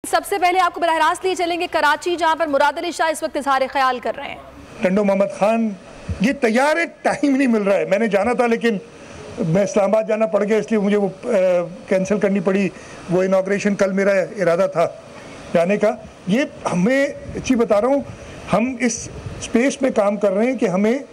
सबसे पहले आपको बराह रास्त लिए चलेंगे कराची, जहां पर मुराद अली शाह इस वक्त इजहार ख्याल कर रहे हैं। टंडो मोहम्मद खान ये तैयार है, टाइम नहीं मिल रहा है। मैंने जाना था लेकिन मैं इस्लामाबाद जाना पड़ गया, इसलिए मुझे वो कैंसिल करनी पड़ी। वो इनाग्रेशन कल मेरा इरादा था जाने का। ये हमें अच्छी बता रहा हूँ, हम इस स्पेस में काम कर रहे हैं कि हमें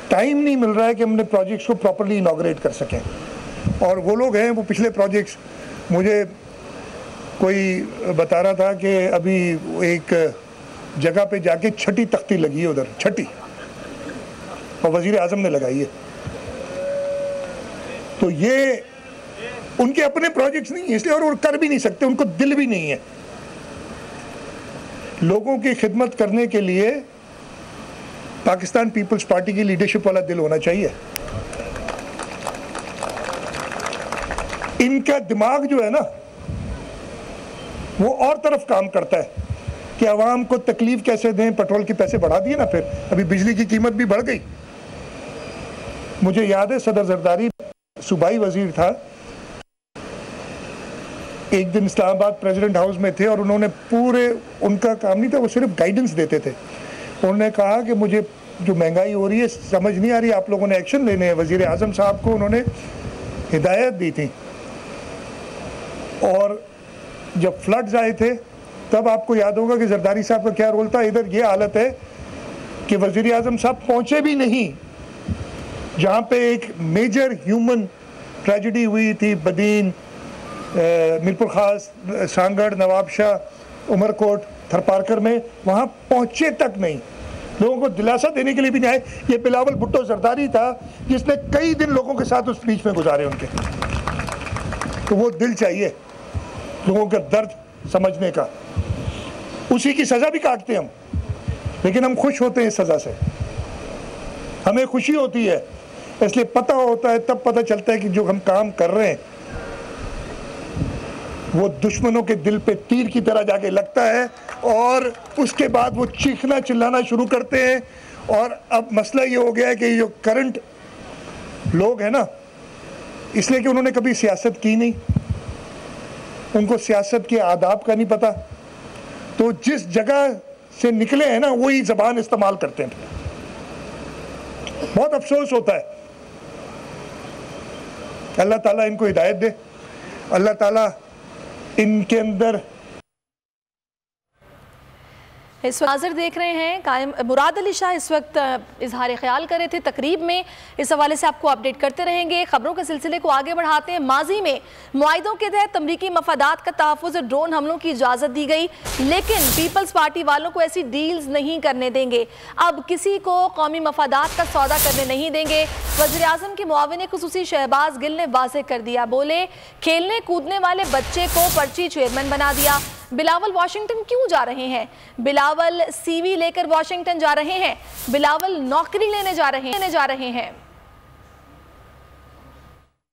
टाइम नहीं मिल रहा है कि हमने प्रोजेक्ट्स को प्रॉपर्ली इनाग्रेट कर सकें। और वो लोग हैं, वो पिछले प्रोजेक्ट्स, मुझे कोई बता रहा था कि अभी एक जगह पे जाके 6ठी तख्ती लगी है उधर, 6ठी, और वज़ीर आज़म ने लगाई है। तो ये उनके अपने प्रोजेक्ट्स नहीं है इसलिए, और वो कर भी नहीं सकते, उनको दिल भी नहीं है। लोगों की खिदमत करने के लिए पाकिस्तान पीपल्स पार्टी की लीडरशिप वाला दिल होना चाहिए। इनका दिमाग जो है ना वो और तरफ काम करता है कि आवाम को तकलीफ कैसे दें। पेट्रोल के पैसे बढ़ा दिए ना, फिर अभी बिजली की कीमत भी बढ़ गई। मुझे याद है सदर जरदारी सूबाई वजीर था, एक दिन इस्लामाबाद प्रेसिडेंट हाउस में थे और उन्होंने पूरे, उनका काम नहीं था, वो सिर्फ गाइडेंस देते थे। उन्होंने कहा कि मुझे जो महंगाई हो रही है समझ नहीं आ रही, आप लोगों ने एक्शन लेने हैं। वजीर आज़म साहब को उन्होंने हिदायत दी थी। और जब फ्लड्स आए थे तब आपको याद होगा कि जरदारी साहब का क्या रोल था। इधर ये हालत है कि वजीर आज़म साहब पहुंचे भी नहीं जहां पे एक मेजर ह्यूमन ट्रेजेडी हुई थी, बदीन, मीरपुर खास, सांगड़, नवाबशाह, उमरकोट, थरपारकर में, वहां पहुंचे तक नहीं। लोगों को दिलासा देने के लिए भी नहीं आए। ये बिलावल भुट्टो जरदारी था जिसने कई दिन लोगों के साथ उस बीच में गुजारे उनके। तो वो दिल चाहिए लोगों का दर्द समझने का। उसी की सज़ा भी काटते हम, लेकिन हम खुश होते हैं इस सज़ा से, हमें खुशी होती है। इसलिए पता होता है, तब पता चलता है कि जो हम काम कर रहे हैं वो दुश्मनों के दिल पे तीर की तरह जाके लगता है, और उसके बाद वो चीखना चिल्लाना शुरू करते हैं। और अब मसला ये हो गया है कि जो करंट लोग हैं ना, इसलिए कि उन्होंने कभी सियासत की नहीं, उनको सियासत के आदाब का नहीं पता, तो जिस जगह से निकले हैं ना वही ज़बान इस्तेमाल करते हैं। बहुत अफसोस होता है। अल्लाह ताला इनको हिदायत दे, अल्लाह ताला इनके अंदर। इस वक्त हाजिर देख रहे हैं कायम मुराद अली शाह इस वक्त इजहार ख्याल कर रहे थे तकरीब में। इस हवाले से आपको अपडेट करते रहेंगे। खबरों के सिलसिले को आगे बढ़ाते हैं। माजी में मुआहिदों के तहत अमरीकी मफादात का तहफ़्फ़ुज़ ड्रोन हमलों की इजाज़त दी गई, लेकिन पीपल्स पार्टी वालों को ऐसी डील्स नहीं करने देंगे। अब किसी को कौमी मफादात का सौदा करने नहीं देंगे। वज़ीर आज़म के मुआविन खुसूसी शहबाज गिल ने वाज़ेह कर दिया, बोले खेलने कूदने वाले बच्चे को पर्ची चेयरमैन बना दिया। बिलावल वाशिंगटन क्यों जा रहे हैं? बिलावल सीवी लेकर वाशिंगटन जा रहे हैं, बिलावल नौकरी लेने जा रहे हैं।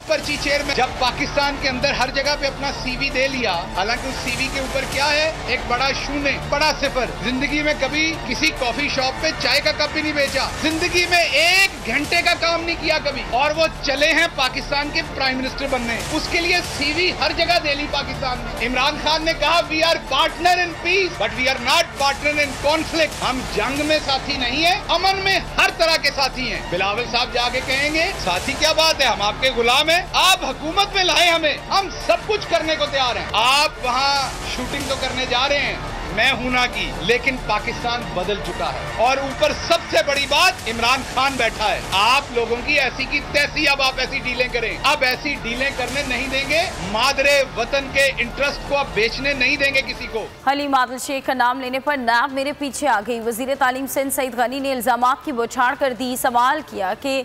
पर्ची चेयरमैन जब पाकिस्तान के अंदर हर जगह पे अपना सीवी दे लिया, हालांकि उस सीवी के ऊपर क्या है, एक बड़ा शून्य, बड़ा सिफर। जिंदगी में कभी किसी कॉफी शॉप पे चाय का कप भी नहीं बेचा, जिंदगी में 1 घंटे का काम नहीं किया कभी, और वो चले हैं पाकिस्तान के प्राइम मिनिस्टर बनने। उसके लिए सीवी हर जगह दे ली पाकिस्तान में। इमरान खान ने कहा we are partner in peace but we are not partner in conflict. हम जंग में साथी नहीं है, अमन में हर तरह के साथी हैं। बिलावल साहब जाके कहेंगे साथी क्या बात है, हम आपके गुलाम हैं, आप हुकूमत में लाए हमें, हम सब कुछ करने को तैयार हैं। आप वहाँ शूटिंग तो करने जा रहे हैं, मैं हूं ना की, लेकिन पाकिस्तान बदल चुका है। और ऊपर सबसे बड़ी बात, इमरान खान बैठा है। आप लोगों की ऐसी की तैसी अब आप ऐसी डीलें करें, अब ऐसी डीलें करने नहीं देंगे। मादरे वतन के इंटरेस्ट को अब बेचने नहीं देंगे किसी को। हलीम आदिल शेख का नाम लेने पर नैब मेरे पीछे आ गई। वजीर तालीम सिंध सईद गनी ने इल्जामात की बौछार कर दी। सवाल किया कि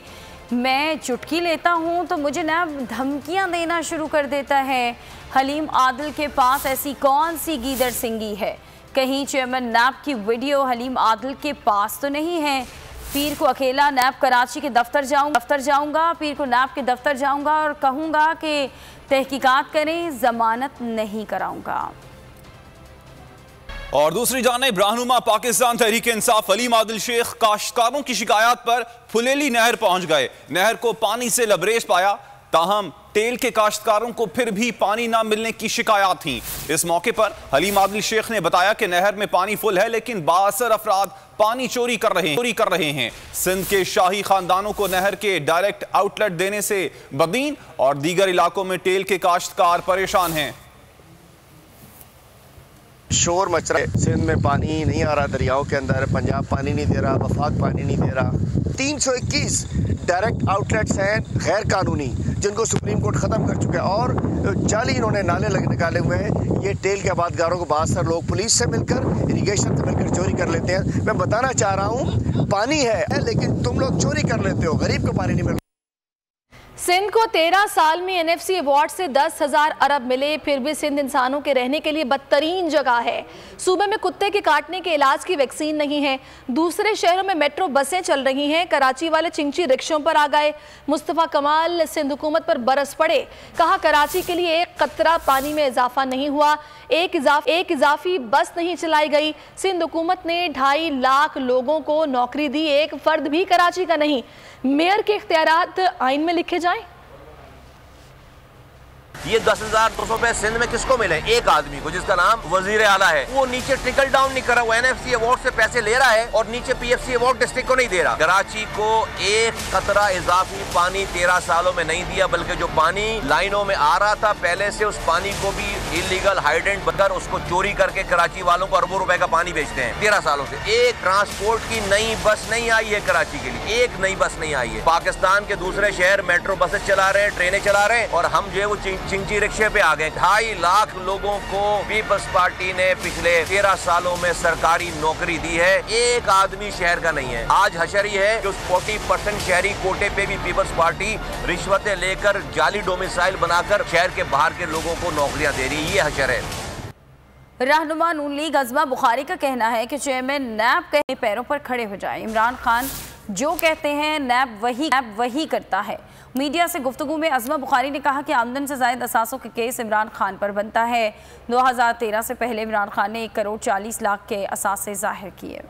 मैं चुटकी लेता हूं तो मुझे नैब धमकियां देना शुरू कर देता है। हलीम आदिल के पास ऐसी कौन सी गीदड़ सिंगी है? कहीं चेयरमैन नैब की वीडियो हलीम आदिल के पास तो नहीं है। पीर को अकेला नैब कराची के दफ्तर जाऊंगा, पीर को नैब के दफ्तर जाऊंगा और कहूंगा कि तहकीकात करें, जमानत नहीं कराऊंगा। और दूसरी जानिब रहनुमा पाकिस्तान तहरीक इंसाफ हलीम आदिल शेख काश्तकारों की शिकायत पर फुलेली नहर पहुंच गए। नहर को पानी से लबरेज पाया, ताहम तेल के काश्तकारों को फिर भी पानी ना मिलने की शिकायत थी। इस मौके पर हलीम आदिल शेख ने बताया कि नहर में पानी फुल है, लेकिन बासर अफराद पानी चोरी कर रहे हैं। सिंध के शाही खानदानों को नहर के डायरेक्ट आउटलेट देने से बदीन और दीगर इलाकों में तेल के काश्तकार परेशान हैं। शोर मच रहा है, सिंध में पानी नहीं आ रहा, दरियाओं के अंदर पंजाब पानी नहीं दे रहा, वफाक पानी नहीं दे रहा। 321 डायरेक्ट आउटलेट्स हैं गैर कानूनी, जिनको सुप्रीम कोर्ट ख़त्म कर चुका है, और जाली इन्होंने नाले निकाले हुए हैं। ये तेल के आबादगारों को बहुत सारे लोग पुलिस से मिलकर, इरिगेशन से मिलकर चोरी कर लेते हैं। मैं बताना चाह रहा हूँ, पानी है लेकिन तुम लोग चोरी कर लेते हो, गरीब को पानी नहीं मिल। सिंध को 13 साल में एनएफसी अवार्ड से 10,000 अरब मिले, फिर भी सिंध इंसानों के रहने के लिए बदतरीन जगह है। सूबे में कुत्ते के काटने के इलाज की वैक्सीन नहीं है। दूसरे शहरों में मेट्रो बसें चल रही हैं। कराची वाले चिंची रिक्शों पर आ गए। मुस्तफ़ा कमाल सिंध हुकूमत पर बरस पड़े, कहा कराची के लिए एक कतरा पानी में इजाफा नहीं हुआ, एक इजाफी बस नहीं चलाई गई। सिंध हुकूमत ने 2.5 लाख लोगों को नौकरी दी, एक फर्द भी कराची का नहीं। मेयर के इख्तियारात आइन में लिखे जाएं। ये 10,200 रुपए सिंध में किसको मिले? एक आदमी को, जिसका नाम वजीर आला है। वो नीचे ट्रिकल डाउन नहीं कर रहा, वो एनएफसी अवार्ड से पैसे ले रहा है और नीचे पीएफसी अवार्ड डिस्ट्रिक्ट को नहीं दे रहा। कराची को एक कतरा इजाफी पानी 13 सालों में नहीं दिया, बल्कि जो पानी लाइनों में आ रहा था पहले से, उस पानी को भी इलीगल हाइडेंट बनकर उसको चोरी करके कराची वालों को अरबों रुपए का पानी बेचते हैं 13 सालों से। एक ट्रांसपोर्ट की नई बस नहीं आई है कराची के लिए, एक नई बस नहीं आई है। पाकिस्तान के दूसरे शहर मेट्रो बसें चला रहे हैं, ट्रेनें चला रहे हैं, और हम जो है वो चिंची रिक्शे पे आ गए। 2.5 लाख लोगों को पीपल्स पार्टी ने पिछले 13 सालों में सरकारी नौकरी दी है, एक आदमी शहर का नहीं है। आज हशर ये है कि उस 40% शहरी कोटे पे भी पीपल्स पार्टी रिश्वतें लेकर जाली डोमिसाइल बनाकर शहर के बाहर के लोगों को नौकरियां दे रही है। ये हशर है। रहनुमा नून लीग अज़मा बुखारी का कहना है कि चेयरमैन नैब के पैरों पर खड़े हो जाए। इमरान खान जो कहते हैं नैब वही करता है। मीडिया से गुफ्तगू में अज़मा बुखारी ने कहा कि आमदन से ज़ायद असासों के केस इमरान खान पर बनता है। 2013 से पहले इमरान खान ने 1 करोड़ 40 लाख के असासे ज़ाहिर किए।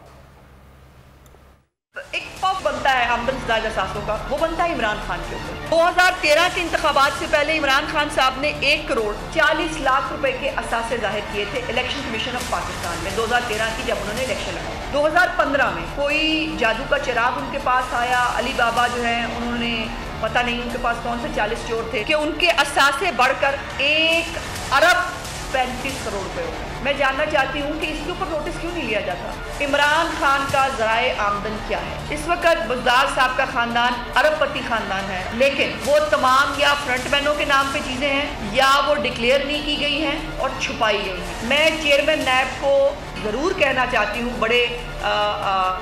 एक पफ बनता है आमदन से ज़ायद असासों का, वो बनता है इमरान खान के ऊपर। 2013 के इंतखाबात से पहले इमरान खान साहब ने 1 करोड़ 40 लाख रुपए के असासे जाहिर किए थे इलेक्शन कमीशन ऑफ पाकिस्तान में 2013 की, जब उन्होंने इलेक्शन लगा। 2015 में कोई जादू का चिराग उनके पास आया, अली बाबा जो है उन्होंने, पता नहीं उनके पास कौन से 40 चोर थे, कि उनके असासे बढ़कर 1 अरब 35 करोड़ रुपए हो गए। मैं जानना चाहती हूँ कि इसके ऊपर नोटिस क्यों नहीं लिया जाता? इमरान खान का ज़राए आमदन क्या है? इस वक्त बुज़दार साहब का खानदान अरबपति खानदान है, लेकिन वो तमाम या फ्रंटमैनों के नाम पे चीज़ें हैं या वो डिक्लेयर नहीं की गई हैं और छुपाई गई हैं। मैं चेयरमैन नैब को ज़रूर कहना चाहती हूँ बड़े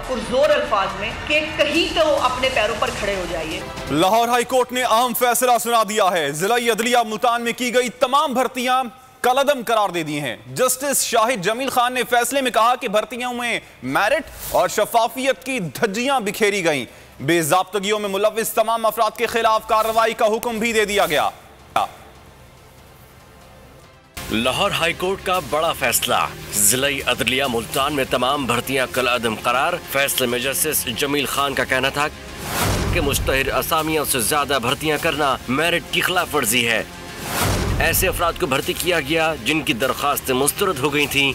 पुरजोर अल्फाज में कि कहीं तो अपने पैरों पर खड़े हो जाइए। लाहौर हाई कोर्ट ने अहम फैसला सुना दिया है। जिला अदलिया मुल्तान में की गई तमाम भर्तियां कलअदम करार दे दी हैं। जस्टिस शाहिद जमील खान ने फैसले में कहा कि भर्तियों में मेरिट और शफाफियत की धज्जियां बिखेरी गईं। बेज़ाब्तगियों में मुलव्विस तमाम अफराद के खिलाफ कार्रवाई का हुक्म भी दे दिया गया। लाहौर हाई कोर्ट का बड़ा फैसला, जिला अदलिया मुल्तान में तमाम भर्तियां कलअदम करार। फैसले में जस्टिस जमील खान का कहना था कि मुश्तहिर असामियों से ज्यादा भर्तियां करना मेरिट की खिलाफ वर्जी है। ऐसे अफराद को भर्ती किया गया जिनकी दरखास्तें मुस्तरद हो गई थीं।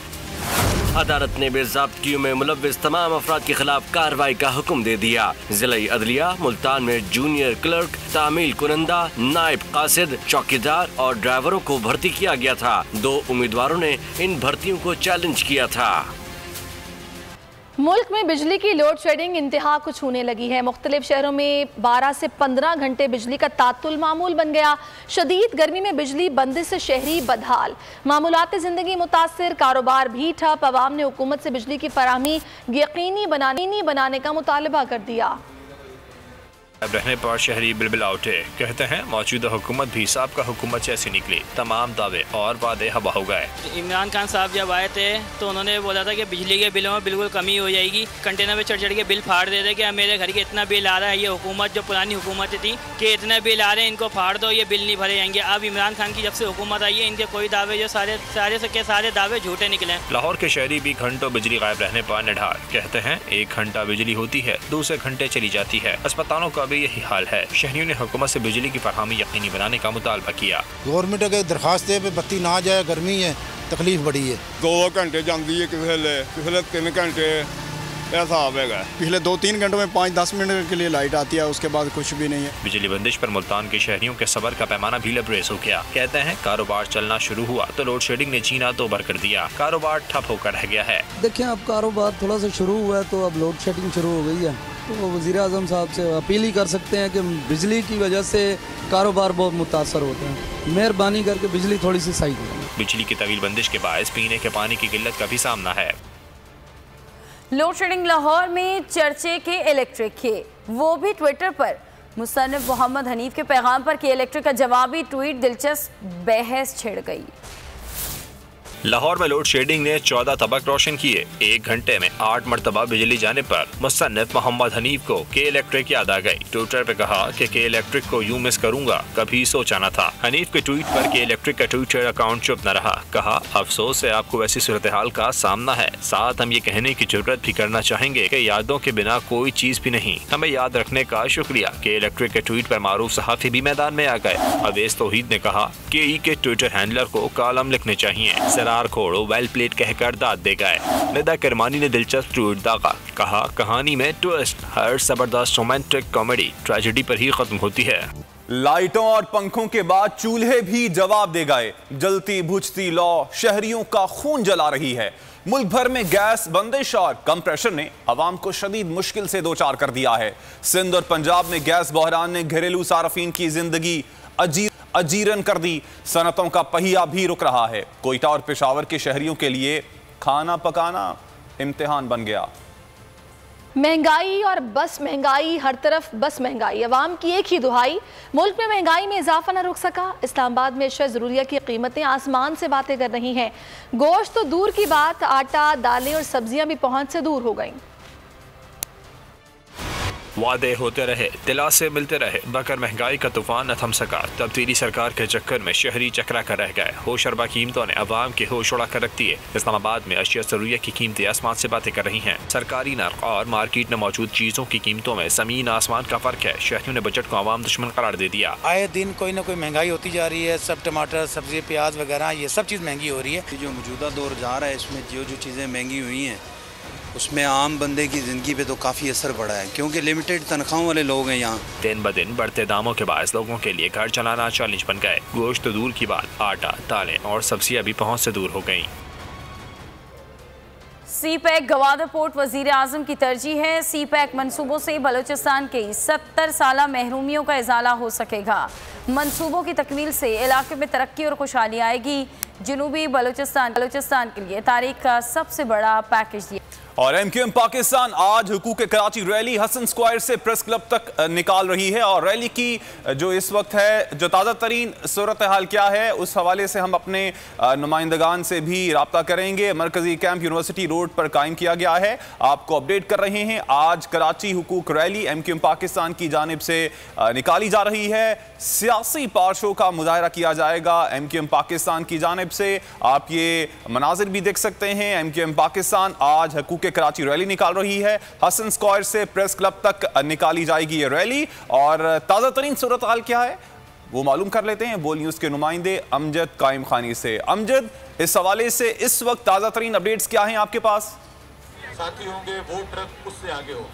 अदालत ने बेज़ाब्तगियों में मुलव्विस तमाम अफराद के खिलाफ कार्रवाई का हुक्म दे दिया। जिला अदलिया मुल्तान में जूनियर क्लर्क, तामील कुनंदा, नायब कासिद, चौकीदार और ड्राइवरों को भर्ती किया गया था। 2 उम्मीदवारों ने इन भर्तियों को चैलेंज किया था। मुल्क में बिजली की लोड शेडिंग इंतहा को छूने लगी है। मुख्तलिफ शहरों में 12 से 15 घंटे बिजली का तातुल मामूल बन गया। शदीद गर्मी में बिजली बंदिश से शहरी बदहाल, मामूलात ज़िंदगी मुतासिर, कारोबार भी ठप। अवाम ने हुकूमत से बिजली की फराहमी यकीनी बनाने का मुतालबा कर दिया। रहने पर शहरी बिलबिल उठे, कहते हैं मौजूदा हुकूमत भी साबका हुकूमत जैसी निकली, तमाम दावे और वादे हवा हो गए। इमरान खान साहब जब आए थे तो उन्होंने बोला था कि बिजली के बिलों में बिल्कुल कमी हो जाएगी, कंटेनर पे चढ़ के बिल फाड़ दे रहे कि मेरे घर के इतना बिल आ रहा है। ये हुकूमत जो पुरानी हुकूमत थी कि इतने बिल आ रहे हैं, इनको फाड़ दो, ये बिल नहीं भरे जाएंगे। अब इमरान खान की जब से हुकूमत आई है, इनके कोई दावे जो सारे दावे झूठे निकले। लाहौर के शहरी भी घंटों बिजली गायब रहने पर निढाल, कहते हैं 1 घंटा बिजली होती है, दूसरे घंटे चली जाती है। अस्पतालों का भी यही हाल है। शहरियों ने हुकूमत से बिजली की फरहमी यकीनी बनाने का मुतालबा किया। गवर्नमेंट अगर दरखास्त दे बत्ती ना जाए, गर्मी है, तकलीफ बड़ी है। 2 घंटे जाती है, किसी 3 घंटे, ऐसा आवेगा। पिछले 2-3 घंटों में 5-10 मिनट के लिए लाइट आती है, उसके बाद कुछ भी नहीं है। बिजली बंदिश पर मुल्तान के शहरियों के सबर का पैमाना भी लबरेज हो गया। कहते हैं कारोबार चलना शुरू हुआ तो लोड शेडिंग ने जीना दोबर कर दिया, कारोबार ठप होकर रह गया है। देखिए अब कारोबार थोड़ा सा शुरू हुआ है तो अब लोड शेडिंग शुरू हो गई है, तो वज़ीर आज़म साहब से अपील ही कर सकते हैं कि बिजली की वजह से कारोबार बहुत मुतासर होते हैं, मेहरबानी करके बिजली थोड़ी सी सही करें। बिजली की तवील बंदिश के बायस पीने के पानी की किल्लत का भी सामना है। लोड शेडिंग लाहौर में चर्चे के इलेक्ट्रिक के, वो भी ट्विटर पर। मुसन्निफ मोहम्मद हनीफ के पैगाम पर के इलेक्ट्रिक का जवाबी ट्वीट दिलचस्प बहस छिड़ गई। लाहौर में लोड शेडिंग ने 14 तबक रोशन किए। 1 घंटे में 8 मरतबा बिजली जाने पर मुसन्निफ मोहम्मद हनीफ को के इलेक्ट्रिक याद आ गई। ट्विटर पे कहा कि के इलेक्ट्रिक को यूं मिस करूंगा, कभी सोचा न था। हनीफ के ट्वीट पर के इलेक्ट्रिक का ट्विटर अकाउंट चुप न रहा। कहा अफसोस है आपको ऐसी सूरत हाल का सामना है। साथ हम ये कहने की जरूरत भी करना चाहेंगे कि यादों के बिना कोई चीज भी नहीं, हमें याद रखने का शुक्रिया। के इलेक्ट्रिक के ट्वीट पर मारूफ सहाफी भी मैदान में आ गए। अवेस तौहीद ने कहा के ई के ट्विटर हैंडलर को कॉलम लिखने चाहिए। खोड़ो वेल प्लेट कहकर दाद दे गए। निदा करमानी ने दिलचस्प ट्वीट दागा। कहा कहानी में ट्विस्ट, हर जबरदस्त रोमांटिक कॉमेडी ट्रेजेडी पर ही खत्म होती है। लाइटों और पंखों के बाद चूल्हे भी जवाब दे गए। जलती बुझती लौ शहरियों का खून जला रही है। मुल्क भर में गैस बंदिश और कम प्रेशर ने अवाम को शदीद मुश्किल से दो चार कर दिया है। सिंध और पंजाब में गैस बहरान ने घरेलू सार्फिन की जिंदगी अजीरन कर दी। सनतों का पहिया भी रुक रहा है। कोयटा और पेशावर के शहरियों के लिए खाना पकाना इम्तिहान बन गया। महंगाई और बस महंगाई, हर तरफ बस महंगाई, अवाम की एक ही दुहाई। मुल्क में महंगाई में इजाफा न रुक सका। इस्लामाबाद में अशिया ज़रूरिया की कीमतें आसमान से बातें कर रही हैं। गोश्त तो दूर की बात, आटा, दालें और सब्जियां भी पहुंच से दूर हो गईं। वादे होते रहे, दिला से मिलते रहे, मगर महंगाई का तूफान न थम सका। तब्दीली सरकार के चक्कर में शहरी चकरा कर रह गए। होश अरबा कीमतों ने अवाम के होश उड़ा कर रख दिए। इस्लामाबाद में अशिया ज़रूरिया की कीमतें आसमान से बातें कर रही हैं। सरकारी नर्क और मार्केट में मौजूद चीज़ों की कीमतों में ज़मीन आसमान का फर्क है। शहरियों ने बजट को अवाम दुश्मन करार दे दिया। आए दिन कोई ना कोई महंगाई होती जा रही है। सब टमाटर, सब्जी, प्याज वगैरह ये सब चीज़ महंगी हो रही है। जो मौजूदा दौर जा रहा है इसमें जो चीज़ें महंगी हुई हैं उसमें आम बंदे की ज़िंदगी पे तो काफ़ी असर पड़ा है, क्योंकि लिमिटेड तनख्वाहों वाले लोग हैं यहाँ। दिन ब दिन बढ़ते दामों के बायस लोगों के लिए घर चलाना चैलेंज बन गए। गोश्त तो दूर की बात, आटा, दालें और सब्जियां भी पहुँच से दूर हो गईं। सी पैक गवादर पोर्ट वजीर आजम की तरजीह है। सी पैक मनसूबों से बलूचिस्तान की 70 साला महरूमियों का इजाला हो सकेगा। मनसूबों की तकमील से इलाके में तरक्की और खुशहाली आएगी। जनूबी बलूचिस्तान के लिए तारीख का सबसे बड़ा पैकेज दिया। और एमक्यूएम पाकिस्तान आज हुकूक कराची रैली हसन स्क्वायर से प्रेस क्लब तक निकाल रही है। और रैली की जो इस वक्त है, जो ताज़ा तरीन सूरत हाल क्या है, उस हवाले से हम अपने नुमाइंदगान से भी रब्ता करेंगे। मरकजी कैंप यूनिवर्सिटी रोड पर कायम किया गया है, आपको अपडेट कर रहे हैं। आज कराची हुकूक रैली एमक्यूएम पाकिस्तान की जानिब से निकाली जा रही है। सियासी पार्शों का मुजाहरा किया जाएगा एमक्यूएम पाकिस्तान की जानिब से। आप ये मनाजिर भी देख सकते हैं। एमक्यूएम पाकिस्तान आज हुकूक के कराची रैली निकाल रही है। हसन स्क्वायर से प्रेस क्लब तक निकाली जाएगी ये रैली। और ताज़ा तरीन सूरत हाल क्या है वो मालूम कर लेते हैं बोल न्यूज़ के नुमाइंदे अमजद कायम खानी से। अमजद, इस हवाले से इस वक्त ताज़ा तरीन अपडेट्स क्या हैं आपके पास? साथी होंगे वो ट्रक उससे आगे हो।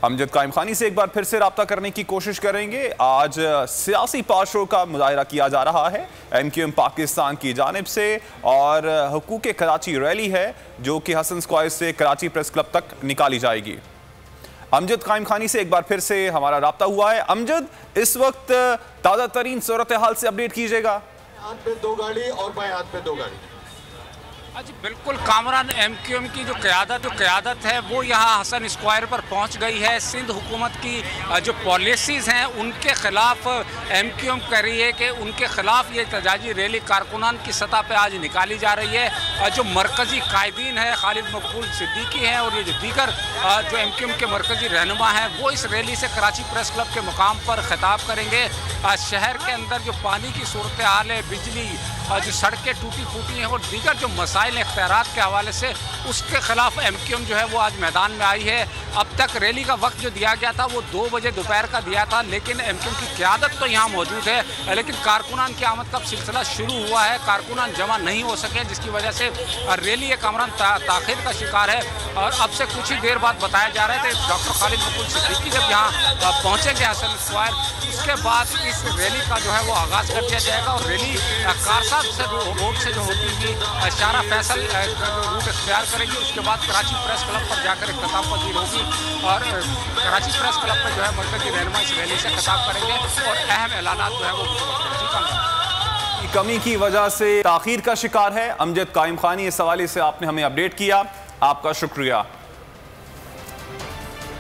अमजद कायम खानी से एक बार फिर से रब्ता करने की कोशिश करेंगे। आज सियासी पार्शों का मुजाहरा किया जा रहा है एमक्यूएम पाकिस्तान की जानिब से। और हुकूक कराची रैली है जो कि हसन स्क्वायर से कराची प्रेस क्लब तक निकाली जाएगी। अमजद कायम खानी से एक बार फिर से हमारा रब्ता हुआ है। अमजद, इस वक्त ताज़ा तरीन सूरत हाल से अपडेट कीजिएगा। हाथ पे 2 गाड़ी और बाएं हाथ पे 2 गाड़ी। जी बिल्कुल, कामरान एमक्यूएम की जो क़यादत है वो यहाँ हसन स्क्वायर पर पहुँच गई है। सिंध हुकूमत की जो पॉलिसीज़ हैं उनके ख़िलाफ़ एमक्यूएम कह रही है कि उनके ख़िलाफ़ ये एहतजाजी रैली कारकुनान की सतह पर आज निकाली जा रही है। जो मरकज़ी कायदीन है खालिद मकबूल सिद्दीकी हैं और ये जो दीगर जो एमक्यूएम के मरकज़ी रहनुमा हैं वो इस रैली से कराची प्रेस क्लब के मुकाम पर ख़िताब करेंगे। शहर के अंदर जो पानी की सूरत हाल है, बिजली, जो सड़कें टूटी फूटी हैं और दीगर जो मसाइल इख्तियारात के हवाले से उसके ख़िलाफ़ एमक्यूएम जो है वो आज मैदान में आई है। अब तक रैली का वक्त जो दिया गया था वो 2 बजे दोपहर का दिया था, लेकिन एमक्यूएम की क़यादत तो यहाँ मौजूद है, लेकिन कारकुनान की आमद का सिलसिला शुरू हुआ है। कारकुनान जमा नहीं हो सके जिसकी वजह से रैली एक अमरन ताख़ीर का शिकार है। और अब से कुछ ही देर बाद बताया जा रहा है कि डॉक्टर खालिद मकबूल सिद्दीकी जब यहाँ पहुँचेंगे हसन स्क्वायर, उसके बाद इस रैली का जो है वो आगाज़ कर दिया जाएगा और रैली कारसाद से रोड से जो होती हुई शारा फैसल रूट इख्तियार करेगी। उसके बाद कराची प्रेस क्लब पर जाकर इख्तिताम पजीर होगी और कराची प्रेस क्लब पर जो है मरकज़ी रहनुमा इस रैली से खिताब करेंगे और अहम ऐलानात जो है वो कमी की वजह से ताख़ीर का शिकार है। अमजद कायम खानी, इस हवाले से आपने हमें अपडेट किया, आपका शुक्रिया।